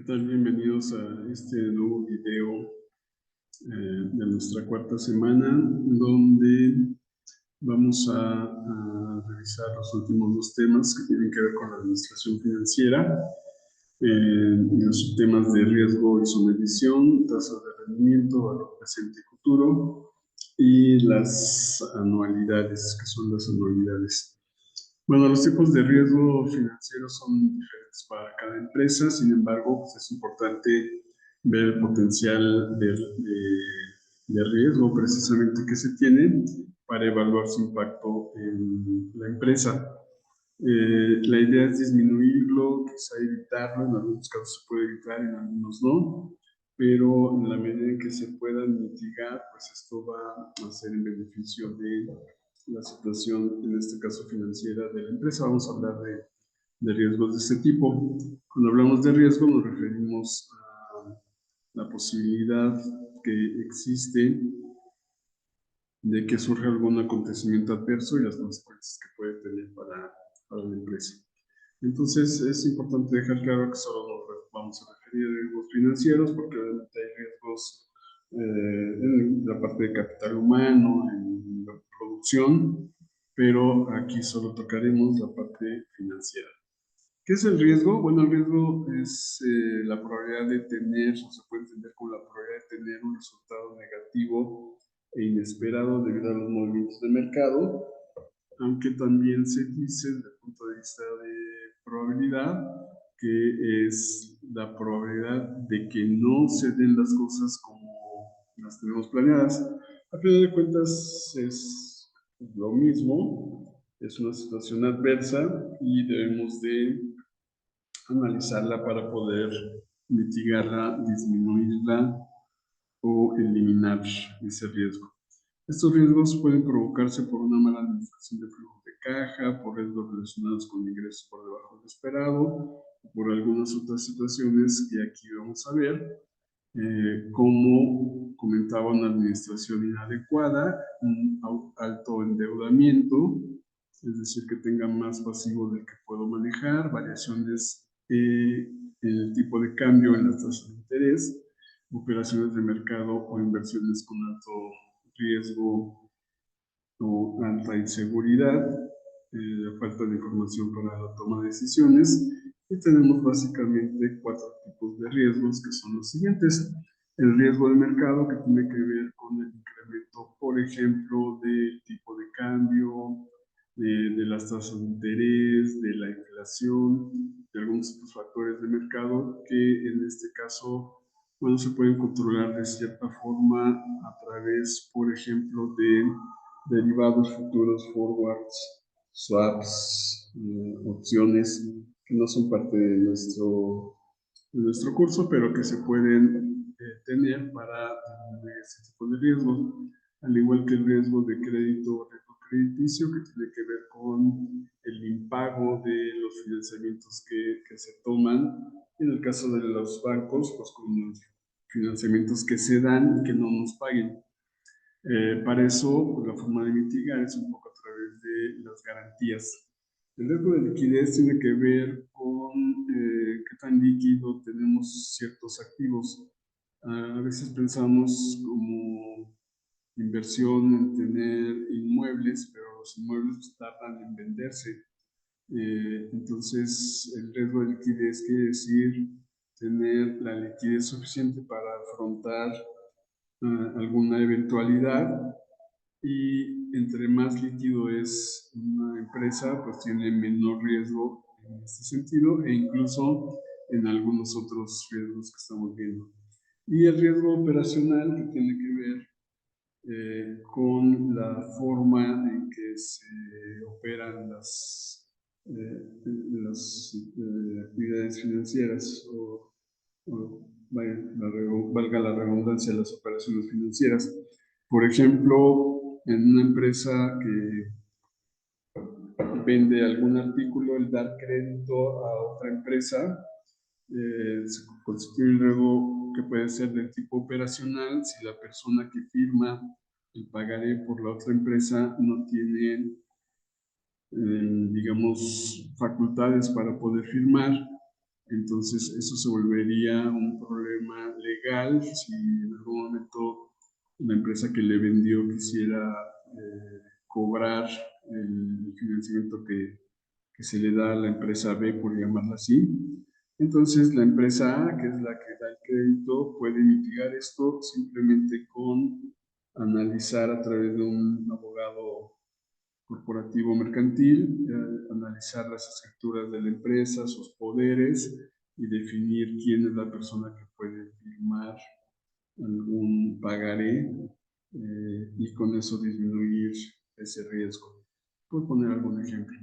tal? Bienvenidos a este nuevo video de nuestra cuarta semana, donde vamos a revisar los últimos dos temas que tienen que ver con la administración financiera, los subtemas de riesgo y su medición, tasas de rendimiento, valor presente y futuro, y las anualidades, que son las anualidades. Bueno, los tipos de riesgo financiero son diferentes para cada empresa, sin embargo, pues es importante ver el potencial de riesgo precisamente que se tiene para evaluar su impacto en la empresa. La idea es disminuirlo, quizá evitarlo, en algunos casos se puede evitar, en algunos no, pero en la medida en que se puedan mitigar, pues esto va a ser en beneficio de la situación, en este caso financiera de la empresa. Vamos a hablar de riesgos de este tipo. Cuando hablamos de riesgo nos referimos a la posibilidad que existe de que surja algún acontecimiento adverso y las consecuencias que puede tener para la empresa. Entonces es importante dejar claro que solo nos vamos a referir a riesgos financieros, porque obviamente hay riesgos en la parte de capital humano, en la producción, pero aquí solo tocaremos la parte financiera. ¿Qué es el riesgo? Bueno, el riesgo es la probabilidad de tener, o se puede entender como la probabilidad de tener un resultado negativo e inesperado debido a los movimientos de mercado, aunque también se dice desde el punto de vista de probabilidad que es la probabilidad de que no se den las cosas como las tenemos planeadas. A final de cuentas es lo mismo, es una situación adversa y debemos de analizarla para poder mitigarla, disminuirla o eliminar ese riesgo. Estos riesgos pueden provocarse por una mala administración de flujo de caja, por riesgos relacionados con ingresos por debajo de lo esperado, o por algunas otras situaciones que aquí vamos a ver, como comentaba, una administración inadecuada, un alto endeudamiento, es decir, que tenga más pasivo del que puedo manejar, variaciones en el tipo de cambio en las tasas de interés, operaciones de mercado o inversiones con alto riesgo o alta inseguridad, falta de información para la toma de decisiones, y tenemos básicamente cuatro tipos de riesgos que son los siguientes. El riesgo de mercado, que tiene que ver con el incremento, por ejemplo, del tipo de cambio, de las tasas de interés, de la inflación, de algunos otros factores de mercado que en este caso, bueno, se pueden controlar de cierta forma a través, por ejemplo, de derivados futuros, forwards, swaps, opciones que no son parte de nuestro curso, pero que se pueden tener para ese tipo de riesgos, al igual que el riesgo de crédito o riesgo crediticio, que tiene que ver con el impago de los financiamientos que se toman. En el caso de los bancos, pues con los financiamientos que se dan y que no nos paguen. Para eso, pues, la forma de mitigar es un poco a través de las garantías. El riesgo de liquidez tiene que ver con qué tan líquido tenemos ciertos activos. A veces pensamos como inversión en tener inmuebles, pero los inmuebles pues, tardan en venderse. Entonces, el riesgo de liquidez quiere decir tener la liquidez suficiente para afrontar alguna eventualidad, y entre más líquido es una empresa, pues tiene menor riesgo en este sentido e incluso en algunos otros riesgos que estamos viendo. Y el riesgo operacional, que tiene que ver con la forma en que se operan las actividades financieras valga la redundancia, las operaciones financieras. Por ejemplo, en una empresa que vende algún artículo, el dar crédito a otra empresa se constituye un riesgo que puede ser del tipo operacional si la persona que firma el pagaré por la otra empresa no tiene, digamos, facultades para poder firmar, Entonces, eso se volvería un problema legal si en algún momento una empresa que le vendió quisiera cobrar el financiamiento que se le da a la empresa B, por llamarla así. Entonces, la empresa A, que es la que da el crédito, puede mitigar esto simplemente con analizar a través de un abogado corporativo mercantil, analizar las estructuras de la empresa, sus poderes y definir quién es la persona que puede firmar algún pagaré y con eso disminuir ese riesgo. Puedo poner algún ejemplo.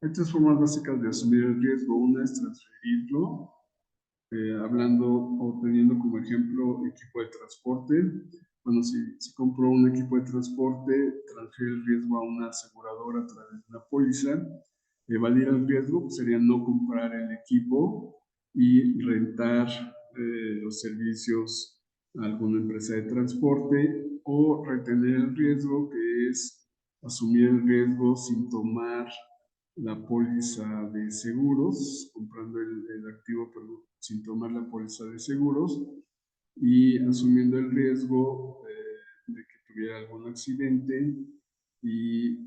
Hay tres formas básicas de asumir el riesgo. Una es transferirlo, hablando o teniendo como ejemplo equipo de transporte. Bueno, si compro un equipo de transporte, transfiero el riesgo a una aseguradora a través de una póliza. Evadir el riesgo pues, sería no comprar el equipo y rentar los servicios a alguna empresa de transporte o retener el riesgo, que es asumir el riesgo sin tomar la póliza de seguros, comprando el activo pero sin tomar la póliza de seguros y asumiendo el riesgo de que tuviera algún accidente y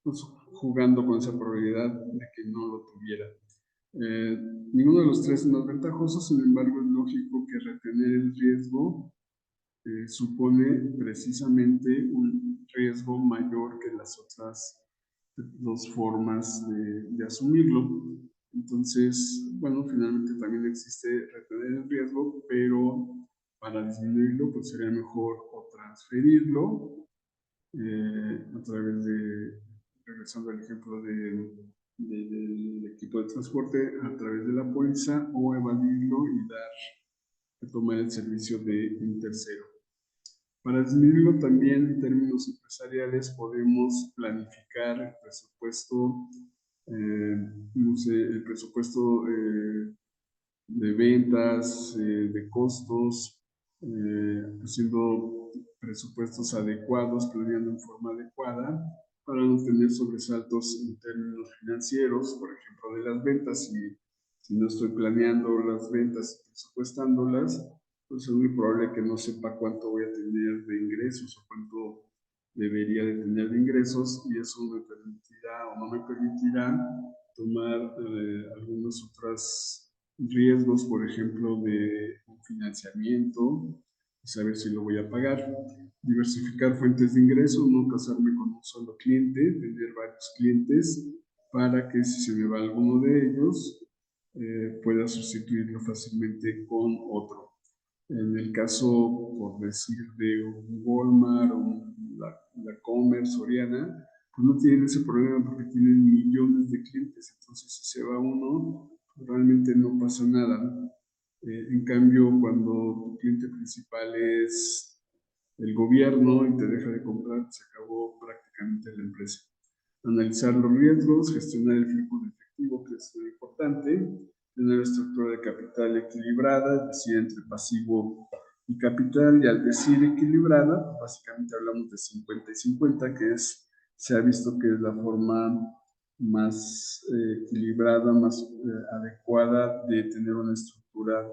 pues, jugando con esa probabilidad de que no lo tuviera. Ninguno de los tres es más ventajoso, sin embargo es lógico que retener el riesgo supone precisamente un riesgo mayor que las otras dos formas de asumirlo. Entonces, bueno, finalmente también existe retener el riesgo, pero para disminuirlo, pues sería mejor o transferirlo a través de, regresando al ejemplo del equipo de transporte, a través de la póliza, o evadirlo y tomar el servicio de un tercero. Para disminuirlo también en términos empresariales podemos planificar el presupuesto, no sé, el presupuesto de ventas, de costos, haciendo presupuestos adecuados, planeando en forma adecuada para no tener sobresaltos en términos financieros, por ejemplo, de las ventas. Si no estoy planeando las ventas y presupuestándolas, pues es muy probable que no sepa cuánto voy a tener de ingresos o cuánto debería de tener de ingresos y eso me permitirá o no me permitirá tomar algunas otras riesgos, por ejemplo, de un financiamiento, saber si lo voy a pagar, diversificar fuentes de ingreso, no casarme con un solo cliente, tener varios clientes para que si se me va alguno de ellos, pueda sustituirlo fácilmente con otro. En el caso, por decir, de un Walmart o la Comer, Soriana, pues no tienen ese problema porque tienen millones de clientes, entonces si se va uno, realmente no pasa nada. En cambio, cuando tu cliente principal es el gobierno y te deja de comprar, se acabó prácticamente la empresa. Analizar los riesgos, gestionar el flujo de efectivo, que es muy importante, tener estructura de capital equilibrada, es decir, entre pasivo y capital, y al decir equilibrada, básicamente hablamos de 50 y 50, que es, se ha visto que es la forma más equilibrada, más adecuada de tener una estructura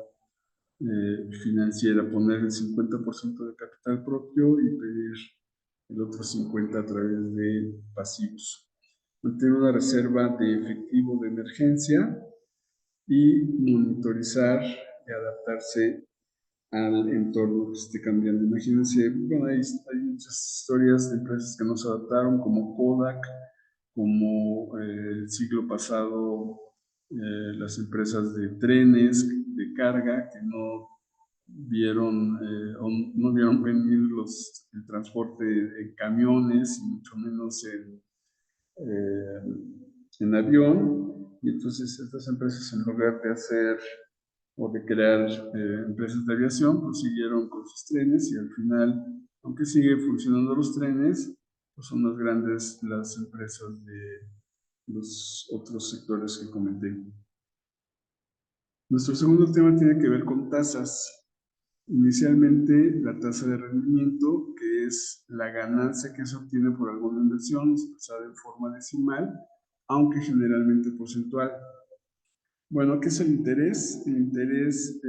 financiera, poner el 50% de capital propio y pedir el otro 50% a través de pasivos. Mantener una reserva de efectivo de emergencia y monitorizar y adaptarse al entorno que esté cambiando. Imagínense, bueno, hay muchas historias de empresas que no se adaptaron, como Kodak, como el siglo pasado las empresas de trenes, de carga, que no vieron, no vieron venir el transporte en camiones, y mucho menos en avión, y entonces estas empresas, en lugar de hacer o de crear empresas de aviación, pues siguieron con sus trenes y al final, aunque siguen funcionando los trenes, pues son más grandes las empresas de los otros sectores que comenté. Nuestro segundo tema tiene que ver con tasas. Inicialmente, la tasa de rendimiento, que es la ganancia que se obtiene por alguna inversión, expresada en forma decimal, aunque generalmente porcentual. Bueno, ¿qué es el interés? El interés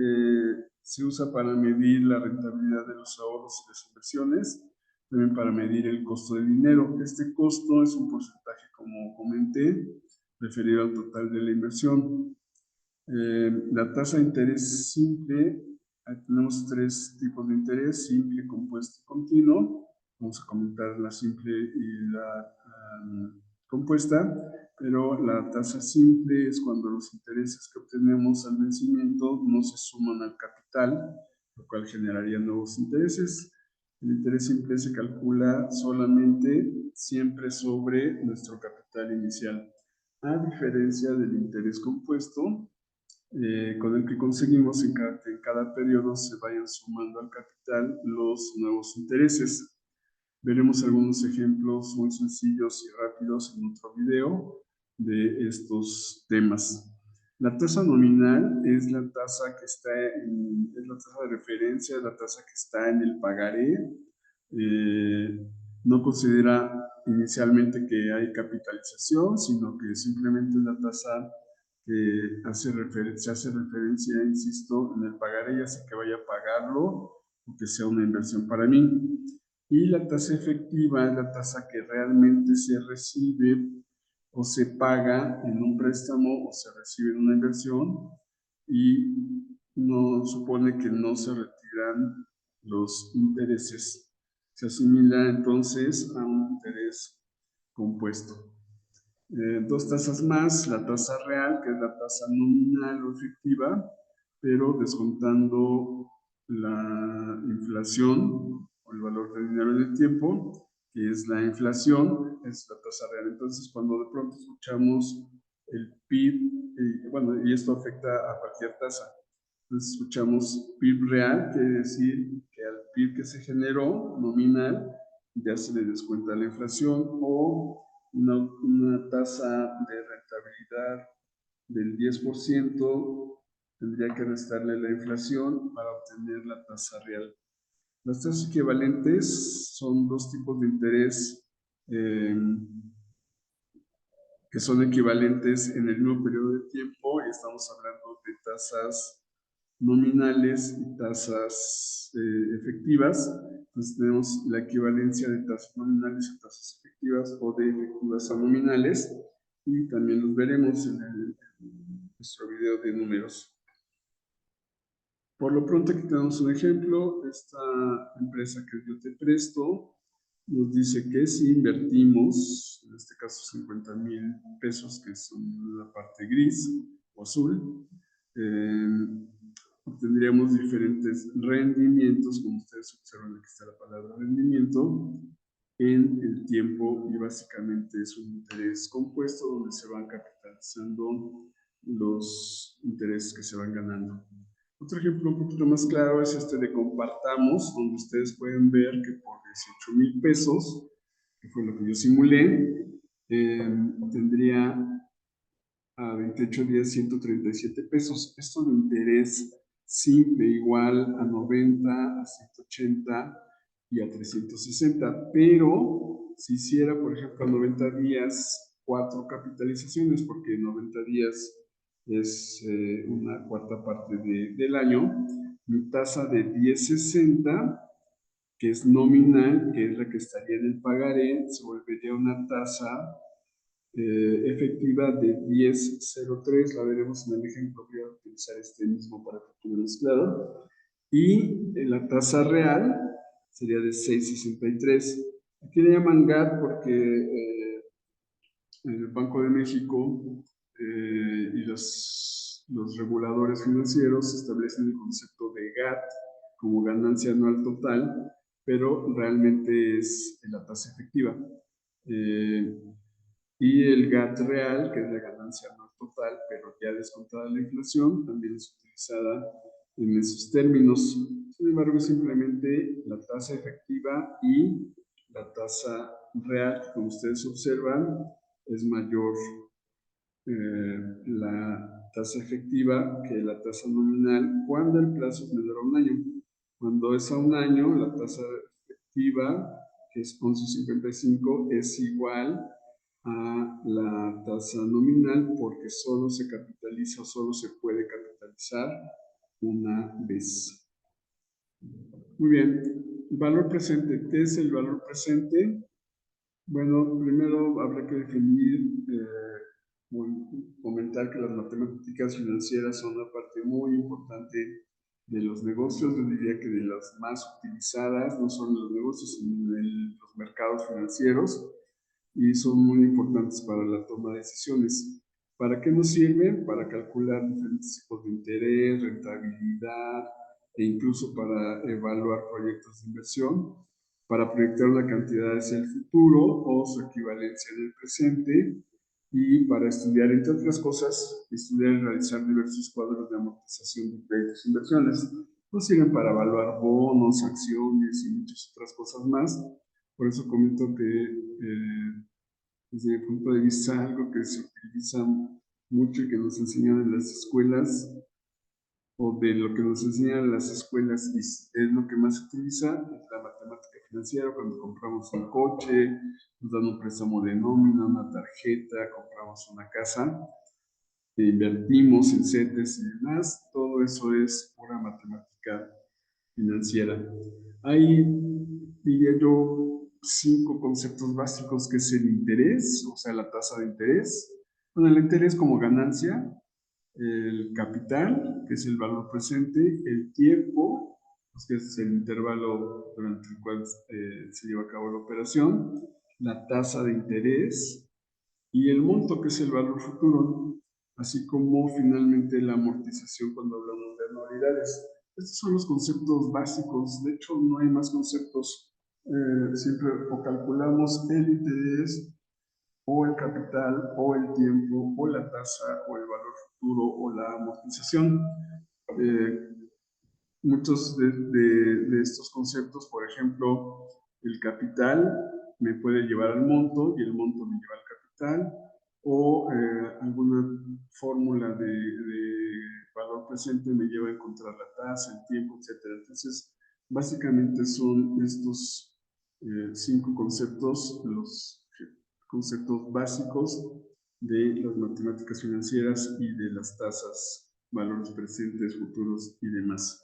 se usa para medir la rentabilidad de los ahorros y las inversiones, también para medir el costo del dinero. Este costo es un porcentaje, como comenté, referido al total de la inversión. La tasa de interés simple, tenemos tres tipos de interés: simple, compuesto y continuo. Vamos a comentar la simple y la compuesta, pero la tasa simple es cuando los intereses que obtenemos al vencimiento no se suman al capital, lo cual generaría nuevos intereses. El interés simple se calcula solamente siempre sobre nuestro capital inicial, a diferencia del interés compuesto, con el que conseguimos que en cada periodo se vayan sumando al capital los nuevos intereses. Veremos algunos ejemplos muy sencillos y rápidos en otro video de estos temas. La tasa nominal es la tasa que está es la tasa de referencia, es la tasa que está en el pagaré. No considera inicialmente que hay capitalización, sino que simplemente es la tasa que se hace referencia, insisto, en el pagaré, ya sea que vaya a pagarlo o que sea una inversión para mí. Y la tasa efectiva es la tasa que realmente se recibe o se paga en un préstamo o se recibe en una inversión, y no supone que no se retiran los intereses. Se asimila entonces a un interés compuesto. Dos tasas más: la tasa real, que es la tasa nominal o efectiva, pero descontando la inflación o el valor del dinero en el tiempo, que es la inflación, es la tasa real. Entonces, cuando de pronto escuchamos el PIB, bueno, y esto afecta a cualquier tasa. Entonces escuchamos PIB real, quiere decir que al PIB que se generó nominal ya se le descuenta la inflación, o una tasa de rentabilidad del 10%, tendría que restarle la inflación para obtener la tasa real. Las tasas equivalentes son dos tipos de interés eh, que son equivalentes en el mismo periodo de tiempo, y estamos hablando de tasas nominales y tasas efectivas. Entonces tenemos la equivalencia de tasas nominales a tasas efectivas, o de efectivas a nominales, y también los veremos en nuestro video de números. Por lo pronto, aquí tenemos un ejemplo. Esta empresa que yo te presto nos dice que si invertimos, en este caso 50,000 pesos, que son la parte gris o azul, obtendríamos diferentes rendimientos, como ustedes observan, aquí está la palabra rendimiento, en el tiempo, y básicamente es un interés compuesto donde se van capitalizando los intereses que se van ganando. Otro ejemplo un poquito más claro es este de compartamos, donde ustedes pueden ver que por 18,000 pesos, que fue lo que yo simulé, tendría a 28 días 137 pesos. Esto de interés simple igual a 90, a 180 y a 360. Pero si hiciera, por ejemplo, a 90 días 4 capitalizaciones, porque 90 días es una cuarta parte del año, mi tasa de 1060, que es nominal, que es la que estaría en el pagaré, se volvería una tasa efectiva de 10,03. La veremos en el ejemplo. Voy a utilizar este mismo para que quede más claro. Y la tasa real sería de 6,63. Aquí le llaman GAT porque en el Banco de México y los reguladores financieros establecen el concepto de GAT como ganancia anual total, pero realmente es la tasa efectiva. Y el GAT real, que es la ganancia anual total, pero ya descontada la inflación, también es utilizada en esos términos. Sin embargo, simplemente la tasa efectiva y la tasa real, que como ustedes observan, es mayor la tasa efectiva que la tasa nominal cuando el plazo es menor a un año. Cuando es a un año, la tasa efectiva, que es 11,55, es igual a la tasa nominal porque solo se capitaliza o solo se puede capitalizar una vez. Muy bien, valor presente. ¿Qué es el valor presente? Bueno, primero habrá que definir, comentar que las matemáticas financieras son una parte muy importante de los negocios. Yo diría que de las más utilizadas, no solo en los negocios, sino en los mercados financieros, y son muy importantes para la toma de decisiones. ¿Para qué nos sirven? Para calcular diferentes tipos de interés, rentabilidad e incluso para evaluar proyectos de inversión, para proyectar una cantidad hacia el futuro o su equivalencia en el presente y para estudiar, entre otras cosas, estudiar y realizar diversos cuadros de amortización de créditos e inversiones. Nos sirven para evaluar bonos, acciones y muchas otras cosas más. Por eso comento que desde mi punto de vista, algo que se utiliza mucho y que nos enseñan en las escuelas, o de lo que nos enseñan en las escuelas, es lo que más se utiliza, es la matemática financiera. Cuando compramos un coche, nos dan un préstamo de nómina, una tarjeta, compramos una casa, invertimos en CETES y demás, todo eso es pura matemática financiera. Hay, diría yo, 5 conceptos básicos, que es el interés, o sea, la tasa de interés. Bueno, el interés como ganancia, el capital, que es el valor presente, el tiempo, pues, que es el intervalo durante el cual se lleva a cabo la operación, la tasa de interés y el monto, que es el valor futuro, así como finalmente la amortización cuando hablamos de anualidades. Estos son los conceptos básicos. De hecho, no hay más conceptos. Siempre o calculamos el interés o el capital o el tiempo o la tasa o el valor futuro o la amortización. Eh, Muchos de estos conceptos, por ejemplo, el capital me puede llevar al monto y el monto me lleva al capital, o alguna fórmula de valor presente me lleva a encontrar la tasa, el tiempo, etc. Entonces, básicamente son estos 5 conceptos, los conceptos básicos de las matemáticas financieras y de las tasas, valores presentes, futuros y demás.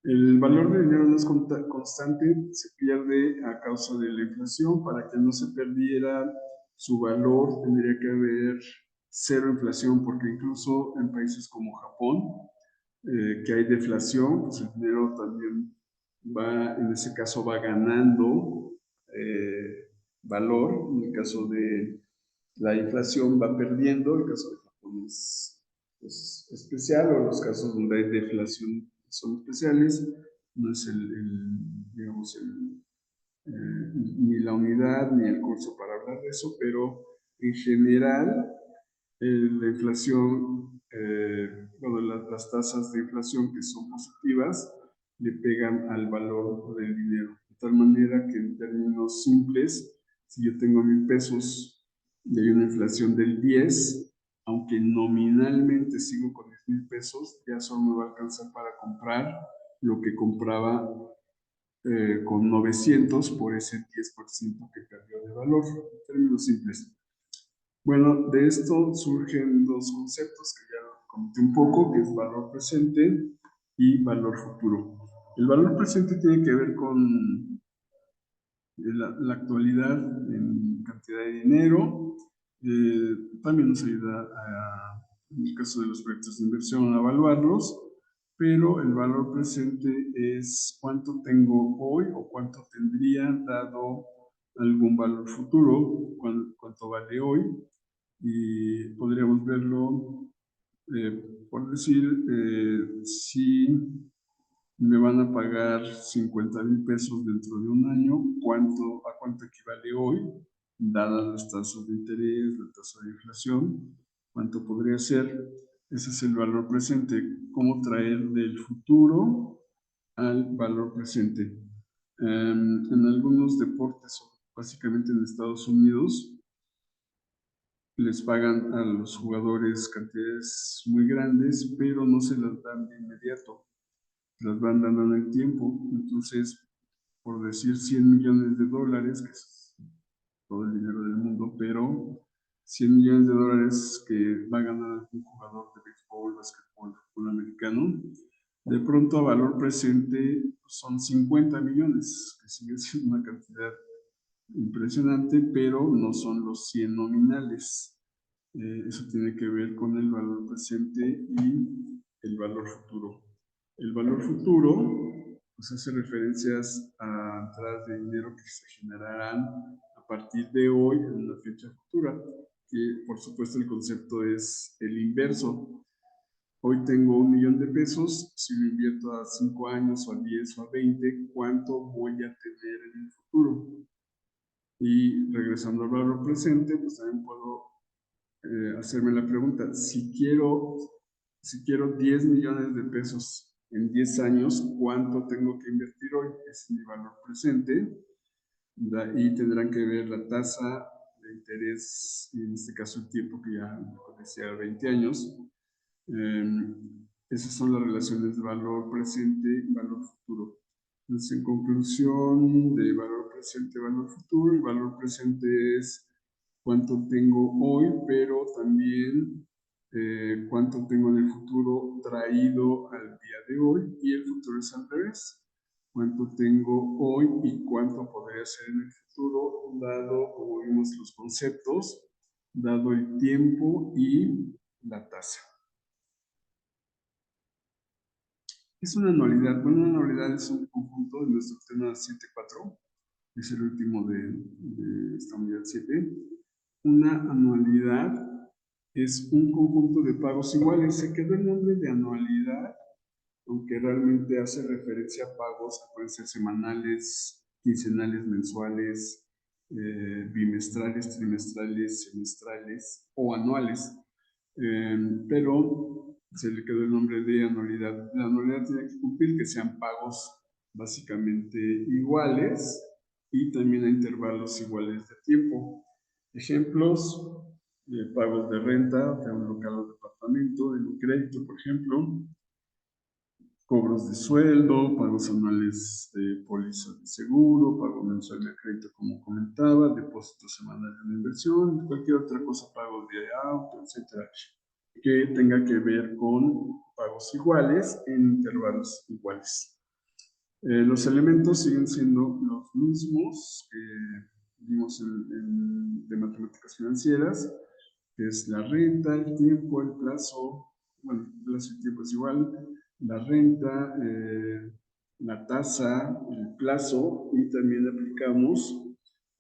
El valor del dinero no es constante, se pierde a causa de la inflación. Para que no se perdiera su valor, tendría que haber cero inflación, porque incluso en países como Japón, que hay deflación, pues el dinero también va, en ese caso, va ganando valor. En el caso de la inflación va perdiendo. El caso de Japón es especial, o los casos donde hay deflación son especiales. No es digamos, ni la unidad ni el curso para hablar de eso, pero en general la inflación, bueno, las tasas de inflación que son positivas le pegan al valor del dinero, de tal manera que en términos simples, si yo tengo 1,000 pesos y hay una inflación del 10, aunque nominalmente sigo con 10,000 pesos, ya solo me va a alcanzar para comprar lo que compraba con 900 por ese 10% que perdió de valor, en términos simples. Bueno, de esto surgen 2 conceptos que ya comenté un poco, que es valor presente y valor futuro. El valor presente tiene que ver con la actualidad en cantidad de dinero. También nos ayuda, en el caso de los proyectos de inversión, a evaluarlos, pero el valor presente es cuánto tengo hoy o cuánto tendría dado algún valor futuro, cuánto vale hoy. Y podríamos verlo, por decir, si me van a pagar 50,000 pesos dentro de un año, ¿a cuánto equivale hoy? Dadas las tasas de interés, la tasa de inflación, ¿cuánto podría ser? Ese es el valor presente. ¿Cómo traer del futuro al valor presente? En algunos deportes, básicamente en Estados Unidos, les pagan a los jugadores cantidades muy grandes, pero no se las dan de inmediato, las van dando en el tiempo. Entonces, por decir 100 millones de dólares, que es todo el dinero del mundo, pero 100 millones de dólares que va a ganar algún jugador de béisbol, básquetbol, fútbol americano, de pronto a valor presente son 50 millones, que sigue siendo una cantidad impresionante, pero no son los 100 nominales. Eso tiene que ver con el valor presente y el valor futuro. El valor futuro pues hace referencias a entradas de dinero que se generarán a partir de hoy en una fecha futura, que por supuesto el concepto es el inverso. Hoy tengo 1 millón de pesos, si lo invierto a 5 años o a 10 o a 20, ¿cuánto voy a tener en el futuro? Y regresando al valor presente, pues también puedo hacerme la pregunta, si quiero 10 millones de pesos en 10 años, ¿cuánto tengo que invertir hoy? Es mi valor presente. Y tendrán que ver la tasa de interés, y en este caso el tiempo que ya decía 20 años. Esas son las relaciones de valor presente y valor futuro. Entonces, en conclusión, de valor presente, valor futuro, el valor presente es cuánto tengo hoy, pero también cuánto tengo en el futuro traído al día de hoy, y el futuro es al revés. Cuánto tengo hoy y cuánto podría ser en el futuro, dado, como vimos, los conceptos, dado el tiempo y la tasa. Es una anualidad. Bueno, una anualidad es un conjunto de nuestro tema 7.4, es el último de esta unidad 7. Una anualidad es un conjunto de pagos iguales. Se quedó el nombre de anualidad, aunque realmente hace referencia a pagos que pueden ser semanales, quincenales, mensuales, bimestrales, trimestrales, semestrales o anuales. Pero se le quedó el nombre de anualidad. La anualidad tiene que cumplir que sean pagos básicamente iguales y también a intervalos iguales de tiempo. Ejemplos, pagos de renta de un local o departamento, de un crédito, por ejemplo, cobros de sueldo, pagos anuales de póliza de seguro, pago mensual de crédito, como comentaba, depósito semanal de una inversión, cualquier otra cosa, pagos de auto, etcétera, que tenga que ver con pagos iguales en intervalos iguales. Los elementos siguen siendo los mismos que vimos de matemáticas financieras, que es la renta, el tiempo, el plazo, bueno, el plazo y el tiempo es igual, la renta, la tasa, el plazo, y también aplicamos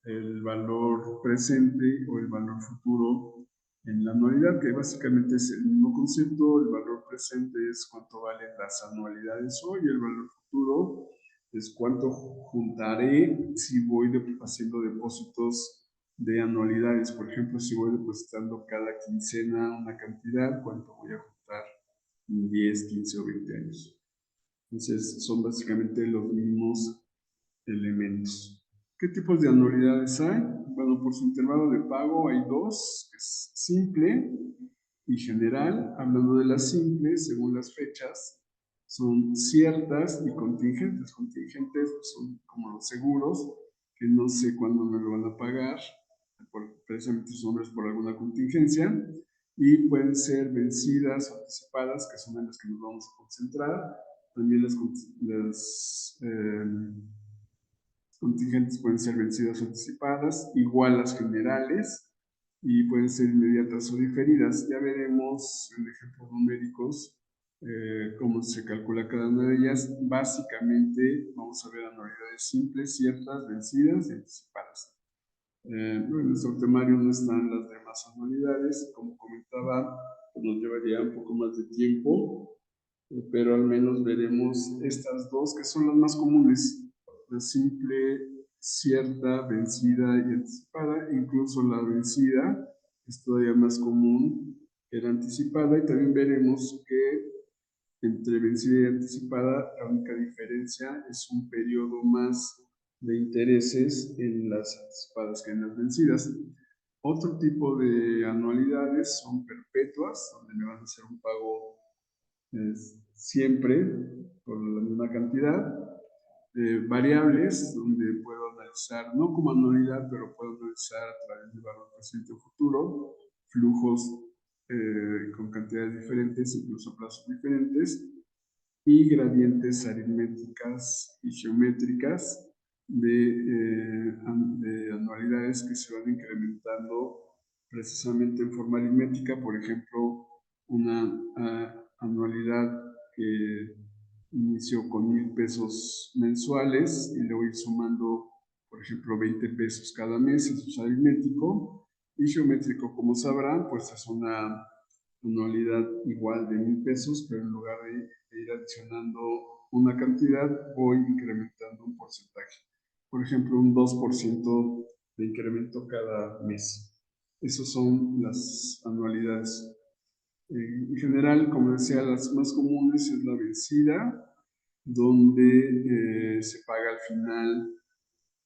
el valor presente o el valor futuro en la anualidad, que básicamente es el mismo concepto. El valor presente es cuánto valen las anualidades hoy, el valor futuro es cuánto juntaré si voy haciendo depósitos de anualidades. Por ejemplo, si voy depositando cada quincena una cantidad, cuánto voy a juntar en 10, 15 o 20 años. Entonces, son básicamente los mismos elementos. ¿Qué tipos de anualidades hay? Bueno, por su intervalo de pago hay dos, es simple y general. Hablando de las simples, según las fechas, son ciertas y contingentes. Contingentes son como los seguros, que no sé cuándo me lo van a pagar, precisamente sus nombres por alguna contingencia, y pueden ser vencidas o anticipadas, que son en las que nos vamos a concentrar. También las contingentes pueden ser vencidas o anticipadas, igual las generales, y pueden ser inmediatas o diferidas. Ya veremos en ejemplos numéricos cómo se calcula cada una de ellas. Básicamente vamos a ver anualidades simples, ciertas, vencidas y anticipadas. En nuestro temario no están las demás anualidades. Como comentaba, nos llevaría un poco más de tiempo, pero al menos veremos estas dos que son las más comunes: la simple, cierta, vencida y anticipada. Incluso la vencida es todavía más común que la anticipada, y también veremos que entre vencida y anticipada la única diferencia es un periodo más de intereses en las anticipadas que en las vencidas. Otro tipo de anualidades son perpetuas, donde me van a hacer un pago siempre por la misma cantidad. variables donde puedo analizar, no como anualidad, pero puedo analizar a través de valor presente o futuro, flujos con cantidades diferentes, incluso plazos diferentes, y gradientes aritméticas y geométricas de anualidades que se van incrementando precisamente en forma aritmética. Por ejemplo, una anualidad que inició con 1,000 pesos mensuales y le voy sumando, por ejemplo, 20 pesos cada mes, eso es aritmético. Y geométrico, como sabrán, pues es una anualidad igual de 1,000 pesos, pero en lugar de ir adicionando una cantidad, voy incrementando un porcentaje. Por ejemplo, un 2% de incremento cada mes. Esas son las anualidades. En general, como decía, las más comunes es la vencida, donde se paga al final,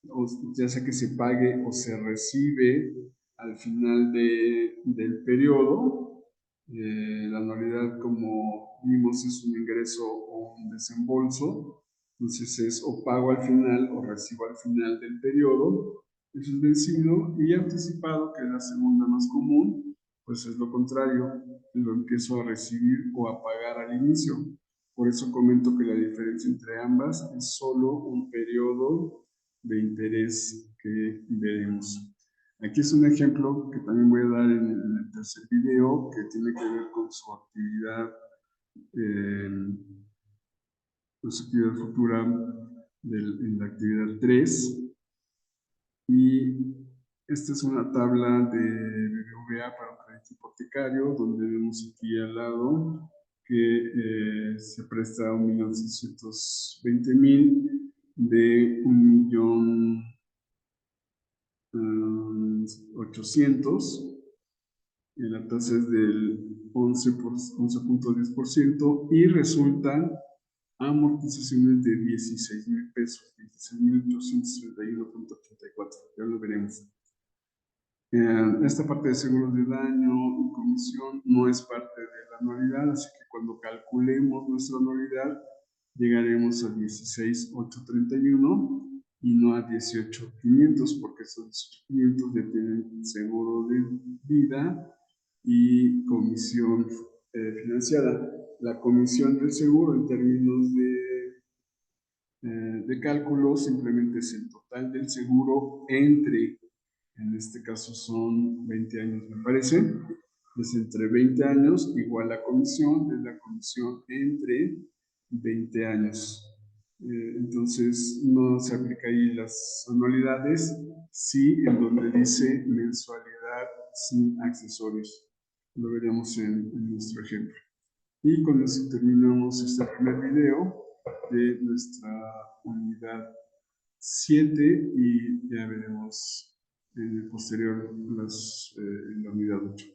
o ya sea que se pague o se recibe al final del periodo. La anualidad, como vimos, es un ingreso o un desembolso. Entonces es o pago al final o recibo al final del periodo. Eso es vencido. Y anticipado, que es la segunda más común, pues es lo contrario. Lo empiezo a recibir o a pagar al inicio. Por eso comento que la diferencia entre ambas es solo un periodo de interés que veremos. Aquí es un ejemplo que también voy a dar en el tercer video, que tiene que ver con su actividad, futura en la actividad 3. Y esta es una tabla de BBVA para un crédito hipotecario, donde vemos aquí al lado que se presta 1.620.000 de 1.800.000. La tasa es del 11.10% y resultan amortizaciones de 16,000 pesos, 16,831.84. Ya lo veremos. Esta parte de seguros de daño y comisión no es parte de la anualidad, así que cuando calculemos nuestra anualidad llegaremos a 16,831 y no a 18,500, porque esos 18,500 ya tienen seguro de vida y comisión financiada. La comisión del seguro en términos de cálculo simplemente es el total del seguro entre, en este caso son 20 años me parece, es entre 20 años igual la comisión, es la comisión entre 20 años. Entonces no se aplica ahí las anualidades, sí en donde dice mensualidad sin accesorios. Lo veremos en nuestro ejemplo. Y con eso terminamos este primer video de nuestra unidad 7 y ya veremos en el posterior la unidad 8.